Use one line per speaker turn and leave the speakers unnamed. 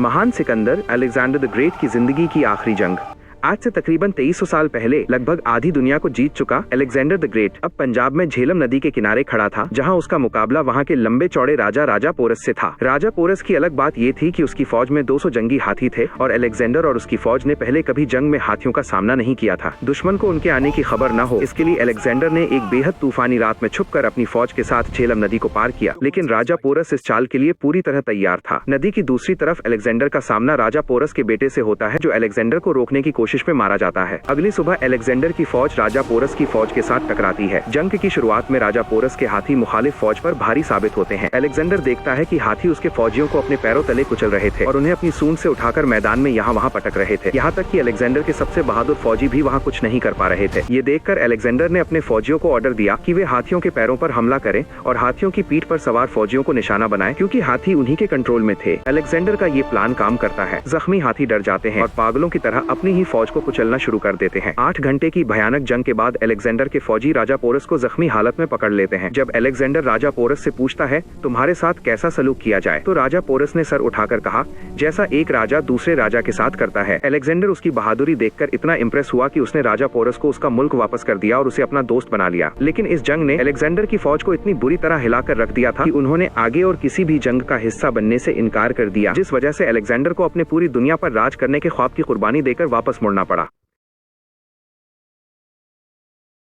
महान Sikandar Alexander the great की जिंदगी की आखिरी जंग। आज से तकरीबन 2300 साल पहले लगभग आधी दुनिया को जीत चुका अलेक्जेंडर द ग्रेट अब पंजाब में झेलम नदी के किनारे खड़ा था, जहां उसका मुकाबला वहां के लंबे चौड़े राजा पोरस से था। राजा पोरस की अलग बात ये थी कि उसकी फौज में 200 जंगी हाथी थे और अलेक्जेंडर और उसकी फौज ने पहले कभी जंग में हाथियों का सामना नहीं किया था। दुश्मन को उनके आने की खबर न हो, इसके लिए अलेक्जेंडर ने एक बेहद तूफानी रात में छुपकर अपनी फौज के साथ झेलम नदी को पार किया, लेकिन राजा पोरस इस चाल के लिए पूरी तरह तैयार था। नदी की दूसरी तरफ अलेक्जेंडर का सामना राजा पोरस के बेटे से होता है, जो अलेक्जेंडर को रोकने की कोशिश में मारा जाता है। अगली सुबह अलेक्जेंडर की फौज राजा पोरस की फौज के साथ टकराती है। जंग की शुरुआत में राजा पोरस के हाथी मुखालिफ फौज पर भारी साबित होते हैं। अलेक्जेंडर देखता है कि हाथी उसके फौजियों को अपने पैरों तले कुचल रहे थे और उन्हें अपनी सूंड से उठाकर मैदान में यहाँ वहाँ पटक रहे थे। यहाँ तक कि अलेक्जेंडर के सबसे बहादुर फौजी भी वहाँ कुछ नहीं कर पा रहे थे। ये देखकर अलेक्जेंडर ने अपने फौजियों को ऑर्डर दिया कि वे हाथियों के पैरों पर हमला करें और हाथियों की पीठ पर सवार फौजियों को निशाना बनाएं, क्योंकि हाथी उन्हीं के कंट्रोल में थे। अलेक्जेंडर का ये प्लान काम करता है। जख्मी हाथी डर जाते हैं और पागलों की तरह अपनी ही फौज को कुचलना शुरू कर देते हैं। 8 घंटे की भयानक जंग के बाद अलेक्जेंडर के फौजी राजा पोरस को जख्मी हालत में पकड़ लेते हैं। जब अलेक्जेंडर राजा पोरस से पूछता है, तुम्हारे साथ कैसा सलूक किया जाए, तो राजा पोरस ने सर उठाकर कहा, जैसा एक राजा दूसरे राजा के साथ करता है। अलेक्जेंडर उसकी बहादुरी देखकर इतना इम्प्रेस हुआ कि उसने राजा पोरस को उसका मुल्क वापस कर दिया और उसे अपना दोस्त बना लिया। लेकिन इस जंग ने अलेक्जेंडर की फौज को इतनी बुरी तरह हिलाकर रख दिया था कि उन्होंने आगे और किसी भी जंग का हिस्सा बनने से इनकार कर दिया, जिस वजह से अलेक्जेंडर को अपने पूरी दुनिया पर राज करने के ख्वाब की कुर्बानी देकर वापस मुड़ना पड़ा।